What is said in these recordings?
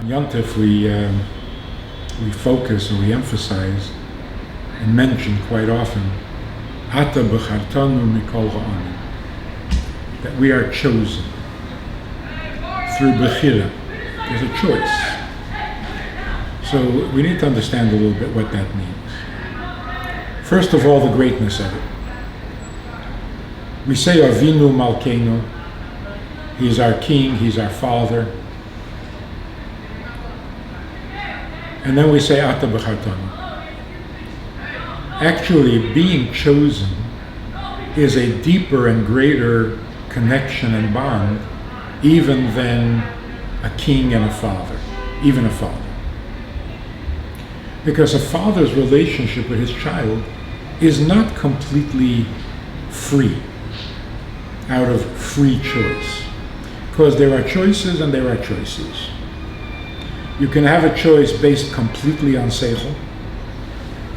Yontif, we focus or we emphasize and mention quite often, Ata b'chartanu mikol ha'amim, that we are chosen through bechira. There's a choice. So we need to understand a little bit what that means. First of all, the greatness of it. We say Avinu Malkeinu, He's our King, He's our Father. And then we say Ata b'chartanu. Actually, being chosen is a deeper and greater connection and bond even than a king and a father, even a father. Because a father's relationship with his child is not completely free, out of free choice. Because there are choices and there are choices. You can have a choice based completely on seichel.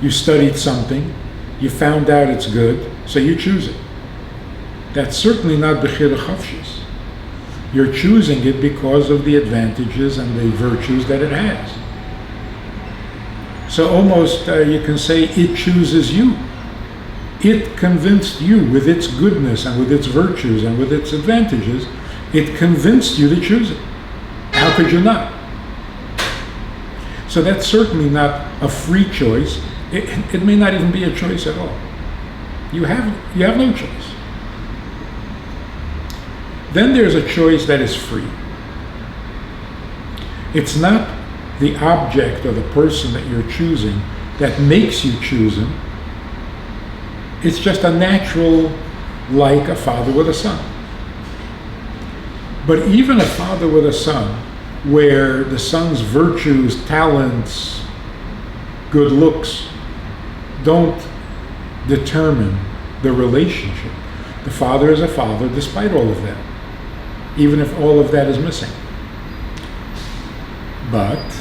You studied something, you found out it's good, so you choose it. That's certainly not bechira chavshis. You're choosing it because of the advantages and the virtues that it has. So almost you can say it chooses you. It convinced you with its goodness and with its virtues and with its advantages. It convinced you to choose it. How could you not? So that's certainly not a free choice. It may not even be a choice at all. You have no choice. Then there's a choice that is free. It's not the object or the person that you're choosing that makes you choose him. It's just a natural, like a father with a son. But even a father with a son, where the son's virtues, talents, good looks don't determine the relationship. The father is a father despite all of that, even if all of that is missing. But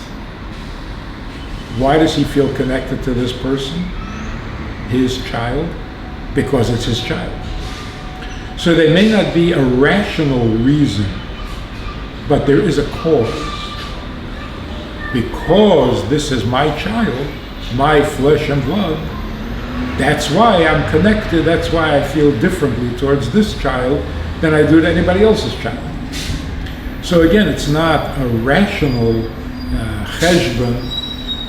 why does he feel connected to this person, his child? Because it's his child. So there may not be a rational reason, but there is a cause. Because this is my child, my flesh and blood, that's why I'm connected, that's why I feel differently towards this child than I do to anybody else's child. So again, it's not a rational cheshbon.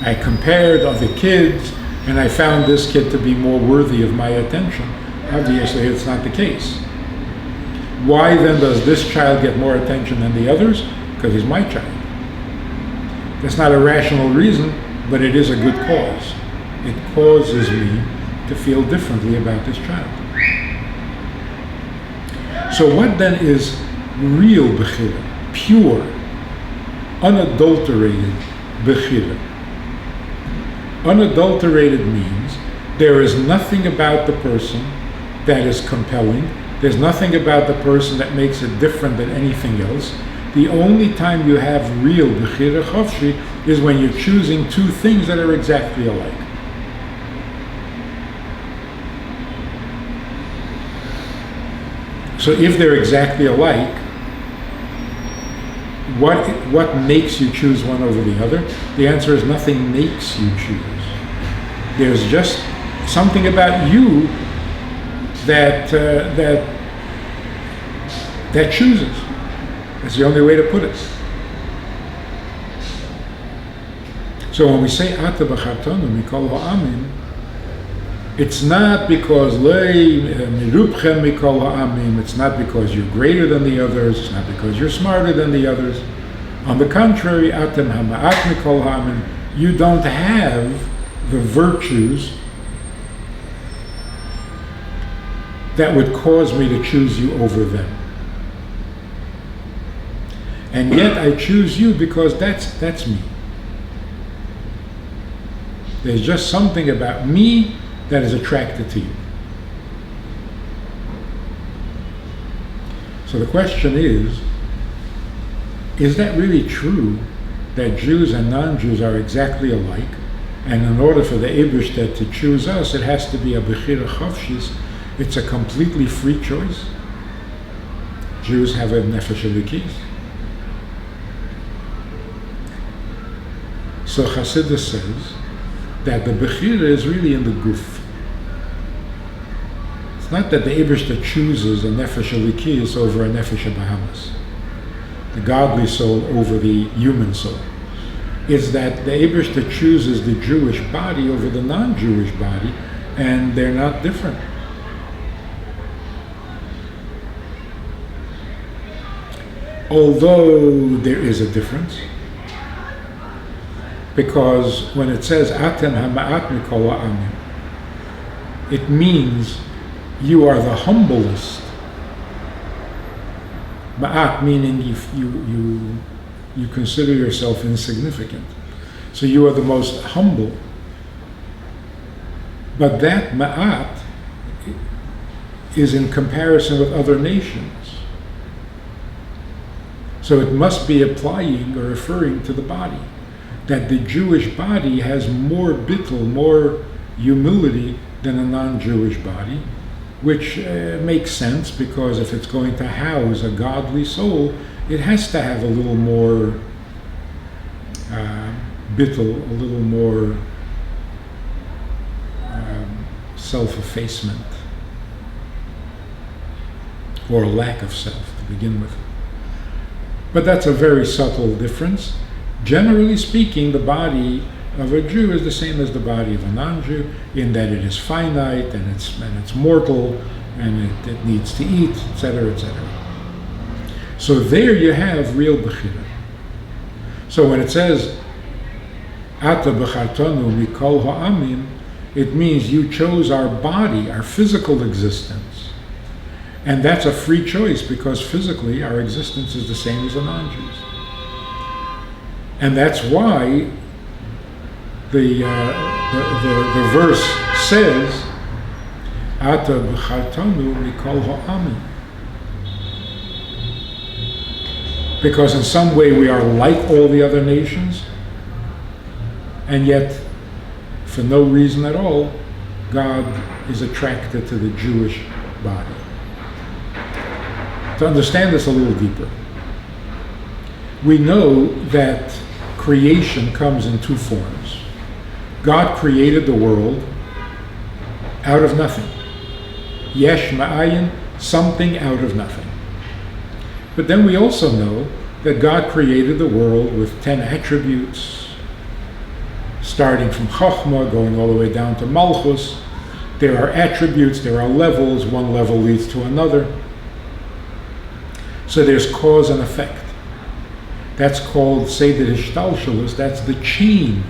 I compared other kids and I found this kid to be more worthy of my attention. Obviously, it's not the case. Why then does this child get more attention than the others? Because he's my child. That's not a rational reason, but it is a good cause. It causes me to feel differently about this child. So what then is real bechira, pure, unadulterated bechira? Unadulterated means there is nothing about the person that is compelling. There's nothing about the person that makes it different than anything else. The only time you have real bechira chavshi is when you're choosing two things that are exactly alike. So if they're exactly alike, what makes you choose one over the other? The answer is nothing makes you choose. There's just something about you that chooses. That's the only way to put it. So when we say Ata b'chartanu mikol ha'amim, it's not because mirubchem mikol ha'amim. It's not because you're greater than the others. It's not because you're smarter than the others. On the contrary, atem hama'at mikol ha'amim. You don't have the virtues that would cause me to choose you over them. And yet I choose you because that's me. There's just something about me that is attracted to you. So the question is that really true that Jews and non-Jews are exactly alike? And in order for the Eibishter to choose us, it has to be a bechira chavshis. It's a completely free choice. Jews have a nefesh elikis. So Chassidus says that the Bechira is really in the guf. It's not that the Eibishter chooses a Nefesh Elikiyus over a Nefesh Bahamas, the godly soul over the human soul. It's that the Eibishter chooses the Jewish body over the non-Jewish body, and they're not different. Although there is a difference, because when it says Atem Hama'at Mikol Ha'amim, it means you are the humblest. Ma'at meaning you consider yourself insignificant. So you are the most humble. But that ma'at is in comparison with other nations. So it must be applying or referring to the body. That the Jewish body has more bittul, more humility than a non-Jewish body, which makes sense, because if it's going to house a godly soul, it has to have a little more bittul, a little more self-effacement, or lack of self to begin with. But that's a very subtle difference. Generally speaking, the body of a Jew is the same as the body of a non-Jew, in that it is finite and it's mortal and it needs to eat, etc., etc. So there you have real Bechira. So when it says Ata Bechartanu Mikol Ha'amim, it means you chose our body, our physical existence. And that's a free choice, because physically our existence is the same as the non-Jews. And that's why the verse says, Ata b'chartanu mikol ha'amim. Because in some way we are like all the other nations, and yet, for no reason at all, God is attracted to the Jewish body. To understand this a little deeper, we know that creation comes in two forms. God created the world out of nothing. Yesh ma'ayin, something out of nothing. But then we also know that God created the world with 10 attributes, starting from Chokhmah, going all the way down to Malchus. There are attributes, there are levels, one level leads to another. So there's cause and effect. That's called Seder Hishtalshelus, that's the chain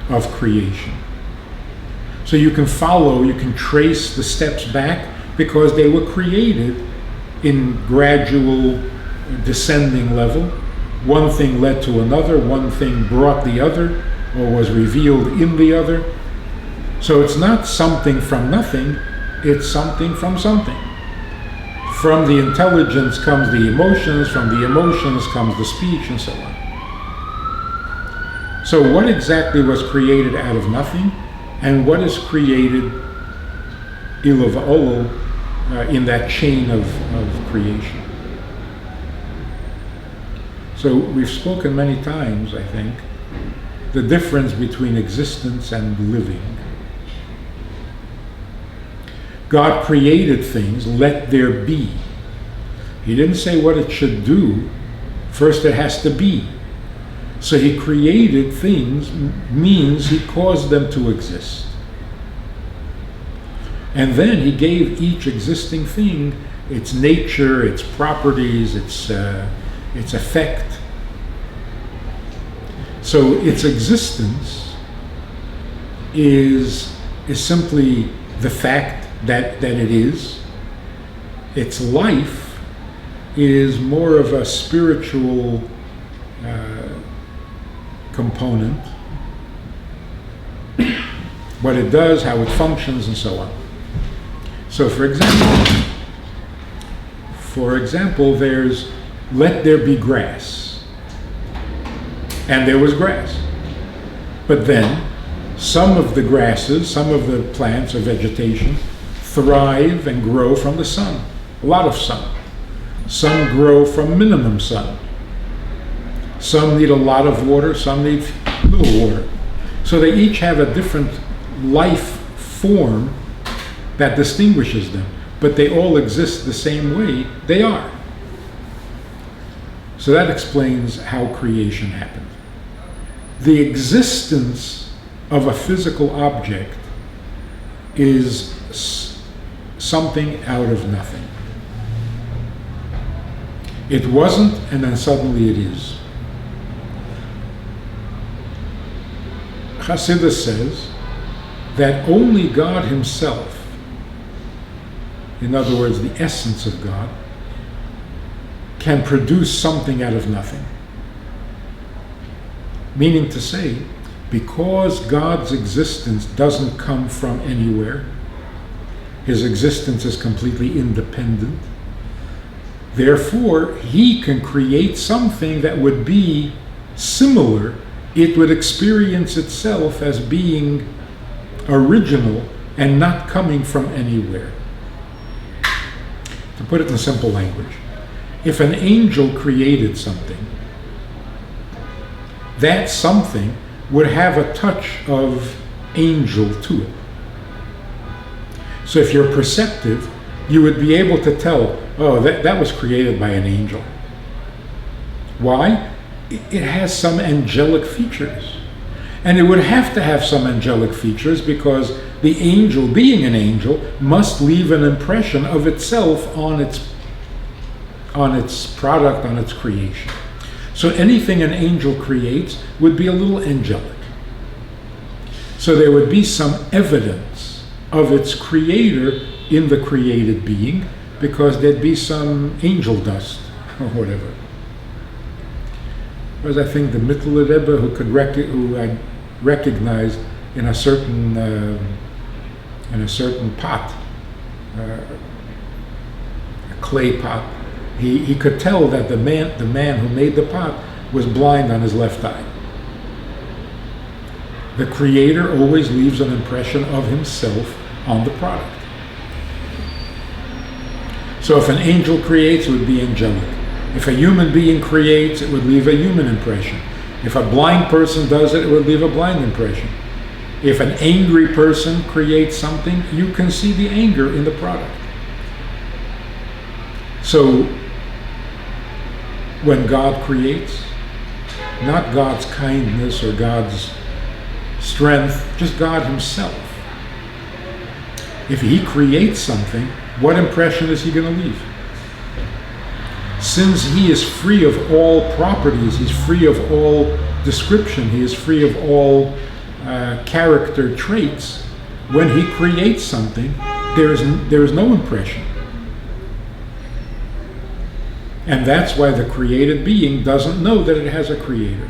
of creation. So you can follow, you can trace the steps back, because they were created in gradual descending level. One thing led to another, one thing brought the other, or was revealed in the other. So it's not something from nothing, it's something from something. From the intelligence comes the emotions, from the emotions comes the speech, and so on. So what exactly was created out of nothing, and what is created ilo va'olo in that chain of creation? So we've spoken many times, I think, the difference between existence and living. God created things, let there be. He didn't say what it should do. First it has to be. So he created things, means he caused them to exist. And then he gave each existing thing its nature, its properties, its effect. So its existence is simply the fact that it is. Its life is more of a spiritual component. What it does, how it functions, and so on. So for example, there's let there be grass. And there was grass. But then some of the grasses, some of the plants or vegetation thrive and grow from the sun, a lot of sun. Some grow from minimum sun. Some need a lot of water, some need little water. So they each have a different life form that distinguishes them, but they all exist the same way they are. So that explains how creation happened. The existence of a physical object is something out of nothing. It wasn't, and then suddenly it is. Hasidus says that only God himself, in other words, the essence of God, can produce something out of nothing. Meaning to say, because God's existence doesn't come from anywhere, his existence is completely independent, therefore he can create something that would be similar. It would experience itself as being original and not coming from anywhere. To put it in simple language, if an angel created something, that something would have a touch of angel to it. So if you're perceptive, you would be able to tell, oh, that was created by an angel. Why? It has some angelic features. And it would have to have some angelic features because the angel, being an angel, must leave an impression of itself on its product, on its creation. So anything an angel creates would be a little angelic. So there would be some evidence of its creator in the created being because there'd be some angel dust or whatever. Whereas I think the Mittler Rebbe who I recognized in a certain pot, a clay pot, he could tell that the man who made the pot was blind on his left eye. The creator always leaves an impression of himself on the product. So if an angel creates, it would be angelic. If a human being creates, it would leave a human impression. If a blind person does it, it would leave a blind impression. If an angry person creates something, you can see the anger in the product. So when God creates, not God's kindness or God's strength, just God himself. If he creates something, what impression is he going to leave? Since he is free of all properties, he's free of all description, he is free of all character traits, when he creates something, there is no impression. And that's why the created being doesn't know that it has a creator.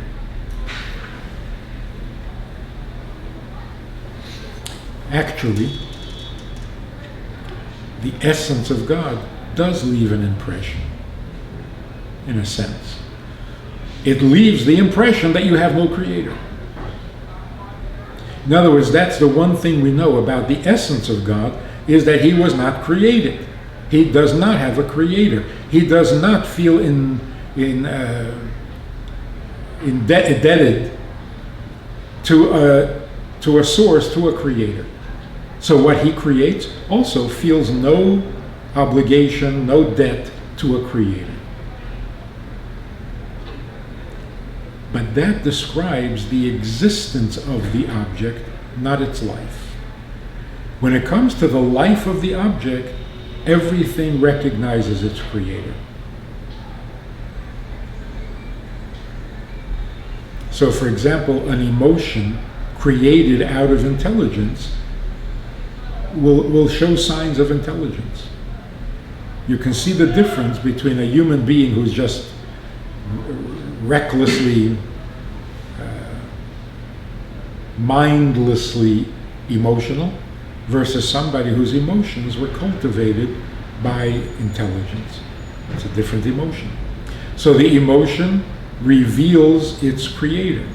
Actually, the essence of God does leave an impression, in a sense. It leaves the impression that you have no creator. In other words, that's the one thing we know about the essence of God, is that he was not created. He does not have a creator. He does not feel indebted to a source, to a creator. So what he creates also feels no obligation, no debt to a creator. But that describes the existence of the object, not its life. When it comes to the life of the object, everything recognizes its creator. So, for example, an emotion created out of intelligence will show signs of intelligence. You can see the difference between a human being who's just recklessly, mindlessly emotional versus somebody whose emotions were cultivated by intelligence. It's a different emotion. So the emotion reveals its creator,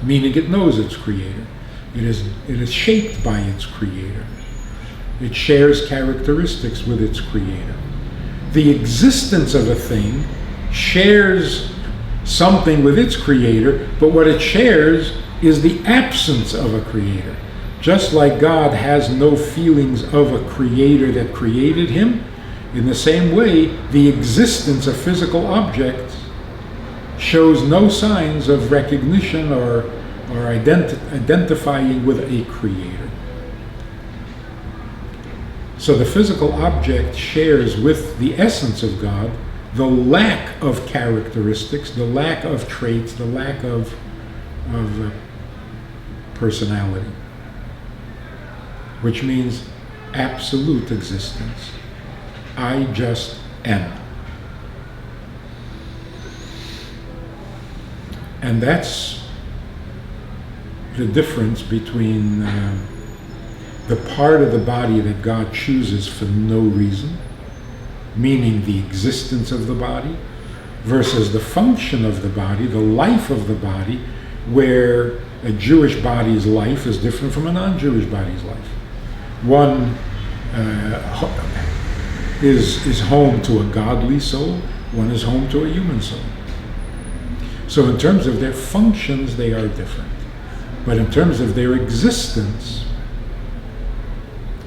meaning it knows its creator. It is shaped by its creator. It shares characteristics with its creator. The existence of a thing shares something with its creator, but what it shares is the absence of a creator. Just like God has no feelings of a creator that created him, in the same way, the existence of physical objects shows no signs of recognition or identifying with a creator. So the physical object shares with the essence of God the lack of characteristics, the lack of traits, the lack of personality, which means absolute existence. I just am. And that's the difference between the part of the body that God chooses for no reason, meaning the existence of the body, versus the function of the body, the life of the body, where a Jewish body's life is different from a non-Jewish body's life. One is home to a godly soul, one is home to a human soul. So in terms of their functions, they are different. But in terms of their existence,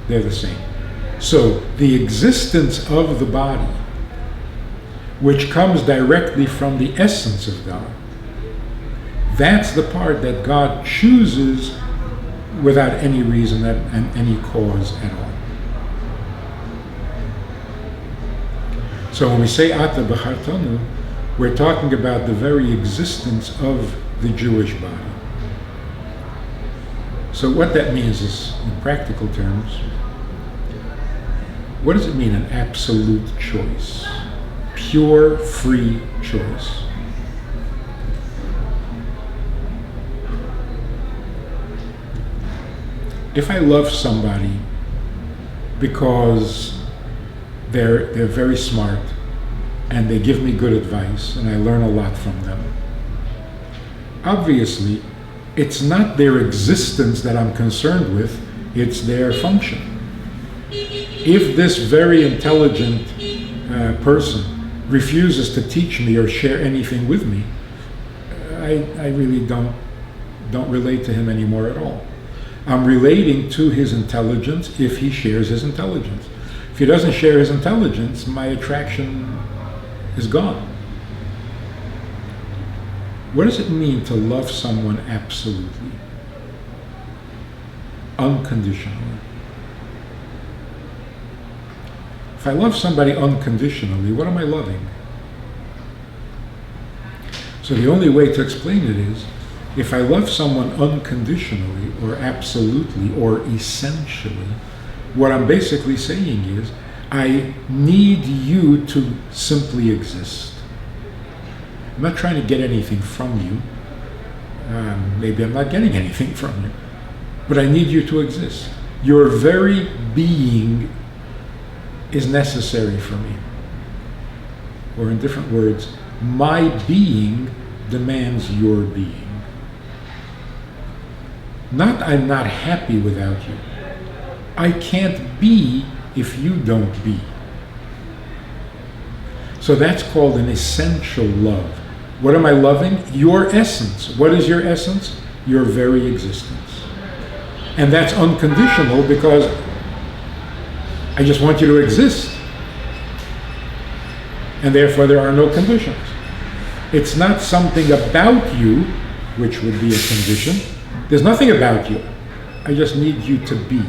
they're the same. So the existence of the body, which comes directly from the essence of God, that's the part that God chooses without any reason and any cause at all. So when we say Ata B'chartanu, we're talking about the very existence of the Jewish body. So what that means is, in practical terms, what does it mean, an absolute choice? Pure, free choice. If I love somebody because they're very smart and they give me good advice and I learn a lot from them, obviously it's not their existence that I'm concerned with, it's their function. If this very intelligent person refuses to teach me or share anything with me, I really don't relate to him anymore at all. I'm relating to his intelligence if he shares his intelligence. If he doesn't share his intelligence, my attraction is gone. What does it mean to love someone absolutely, unconditionally? If I love somebody unconditionally, what am I loving? So the only way to explain it is, if I love someone unconditionally or absolutely or essentially, what I'm basically saying is, I need you to simply exist. I'm not trying to get anything from you. Maybe I'm not getting anything from you, but I need you to exist. Your very being is necessary for me. Or in different words, my being demands your being. Not I'm not happy without you. I can't be if you don't be. So that's called an essential love. What am I loving? Your essence. What is your essence? Your very existence. And that's unconditional because I just want you to exist. And therefore there are no conditions. It's not something about you, which would be a condition. There's nothing about you. I just need you to be.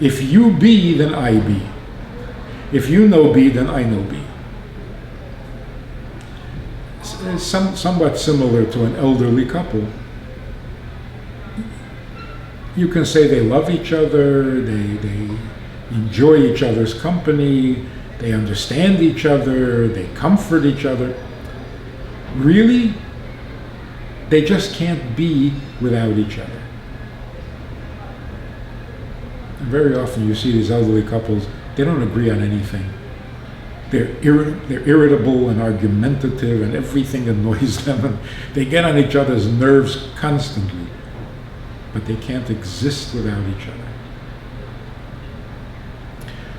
If you be, then I be. If you know be, then I know be. It's somewhat similar to an elderly couple. You can say they love each other, they enjoy each other's company, they understand each other, they comfort each other. Really, they just can't be without each other. And very often you see these elderly couples, they don't agree on anything. They're irritable and argumentative and everything annoys them and they get on each other's nerves constantly, but they can't exist without each other.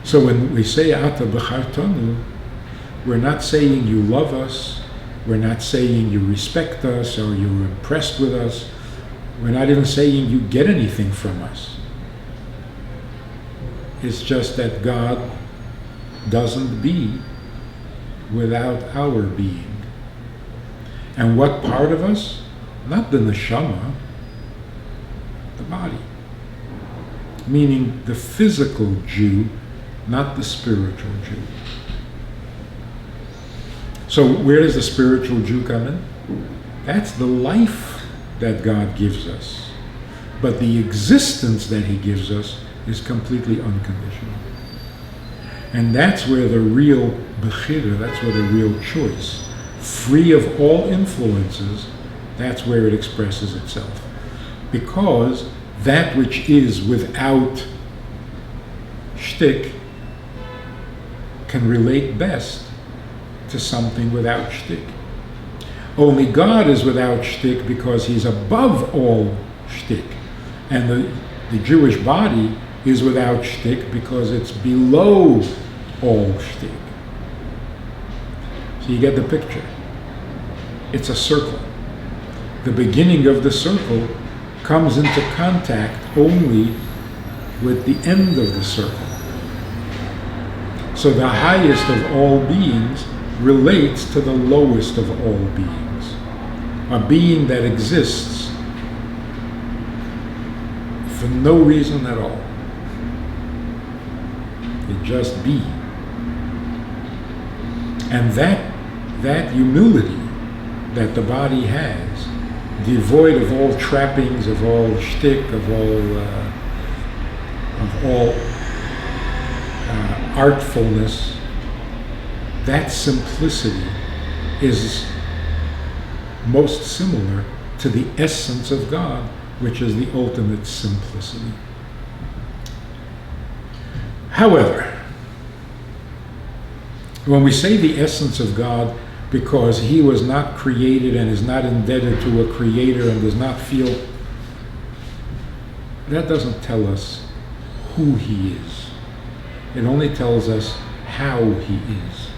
So when we say Ata B'chartanu, we're not saying you love us We're not saying you respect us or you're impressed with us. We're not even saying you get anything from us. It's just that God doesn't be without our being. And what part of us? Not the neshama, the body. Meaning the physical Jew, not the spiritual Jew. So where does the spiritual Jew come in? That's the life that God gives us. But the existence that he gives us is completely unconditional. And that's where the real bechira, that's where the real choice, free of all influences, that's where it expresses itself. Because that which is without shtick can relate best to something without shtick. Only God is without shtick because he's above all shtick. And the Jewish body is without shtick because it's below all shtick. So you get the picture. It's a circle. The beginning of the circle comes into contact only with the end of the circle. So the highest of all beings relates to the lowest of all beings. A being that exists for no reason at all. It just be. And that humility that the body has, devoid of all trappings, of all shtick, of all artfulness, that simplicity is most similar to the essence of God, which is the ultimate simplicity. However, when we say the essence of God, because he was not created and is not indebted to a creator and does not feel, that doesn't tell us who he is. It only tells us how he is.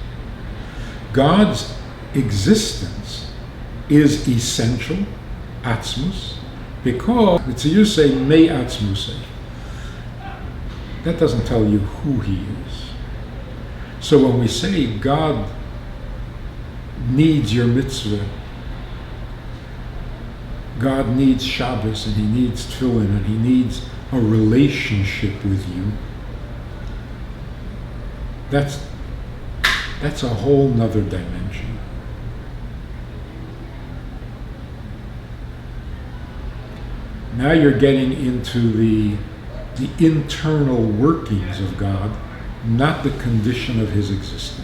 God's existence is essential, atzmus, because it's you say me atzmusei. That doesn't tell you who he is. So when we say God needs your mitzvah, God needs Shabbos, and he needs tefillin, and he needs a relationship with you, that's a whole nother dimension. Now you're getting into the internal workings of God, not the condition of his existence.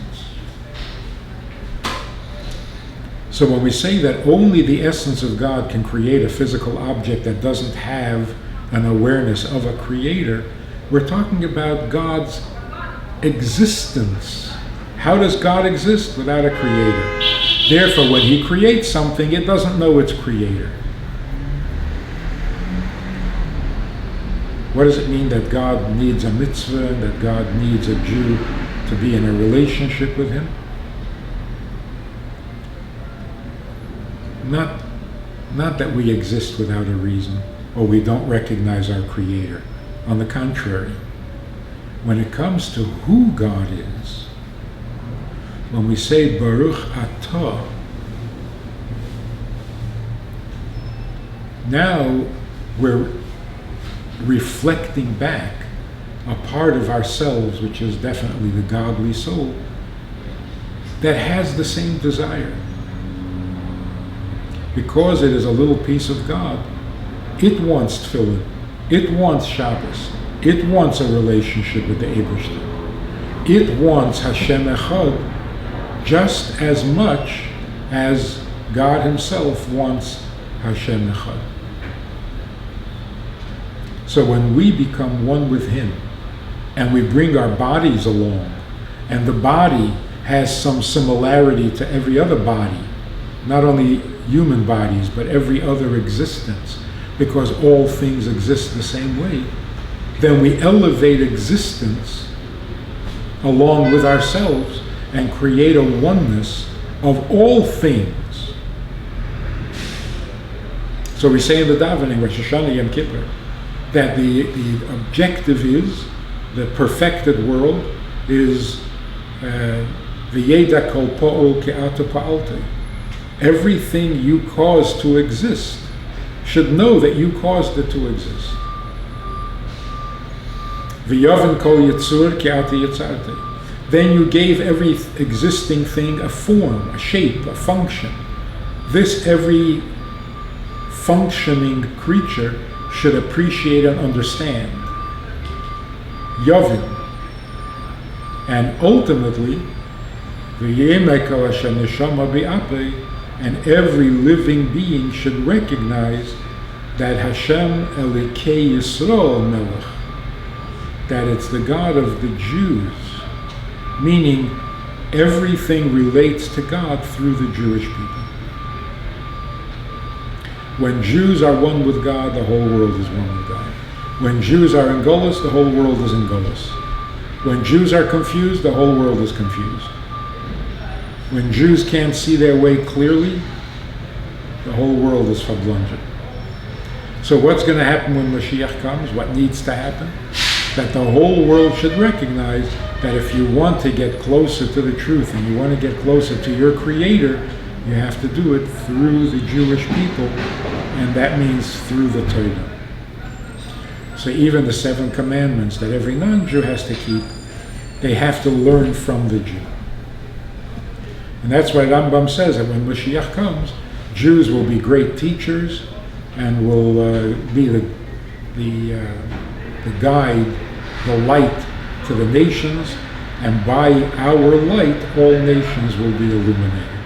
So when we say that only the essence of God can create a physical object that doesn't have an awareness of a creator, we're talking about God's existence. How does God exist without a creator? Therefore, when he creates something, it doesn't know its creator. What does it mean that God needs a mitzvah and that God needs a Jew to be in a relationship with him? Not that we exist without a reason or we don't recognize our creator. On the contrary, when it comes to who God is, when we say Baruch Atah, now we're reflecting back a part of ourselves, which is definitely the godly soul, that has the same desire. Because it is a little piece of God, it wants tefillin, it wants Shabbos, it wants a relationship with the Eibishter. It wants Hashem Echad just as much as God himself wants Hashem Echad. So when we become one with him, and we bring our bodies along, and the body has some similarity to every other body, not only human bodies, but every other existence, because all things exist the same way, then we elevate existence along with ourselves and create a oneness of all things. So we say in the davening, Rosh Hashanah, Yom Kippur, that the objective is, the perfected world is V'yeda kol po'ol ke'ata pa'alte. Everything you cause to exist should know that you caused it to exist. V'yaven kol yitzur ke'ata yitzarte. Then you gave every existing thing a form, a shape, a function. This every functioning creature should appreciate and understand. Yavin. And ultimately, and every living being should recognize that Hashem Elikei Yisrael Melech, that it's the God of the Jews, meaning everything relates to God through the Jewish people. When Jews are one with God, the whole world is one with God. When Jews are in Golus, the whole world is in Golus. When Jews are confused, the whole world is confused. When Jews can't see their way clearly, the whole world is verblundet. So what's going to happen when Mashiach comes? What needs to happen? That the whole world should recognize that if you want to get closer to the truth and you want to get closer to your Creator, you have to do it through the Jewish people, and that means through the Torah. So even the 7 commandments that every non-Jew has to keep, they have to learn from the Jew. And that's why Rambam says that when Mashiach comes, Jews will be great teachers and will be the guide, the light to the nations, and by our light all nations will be illuminated.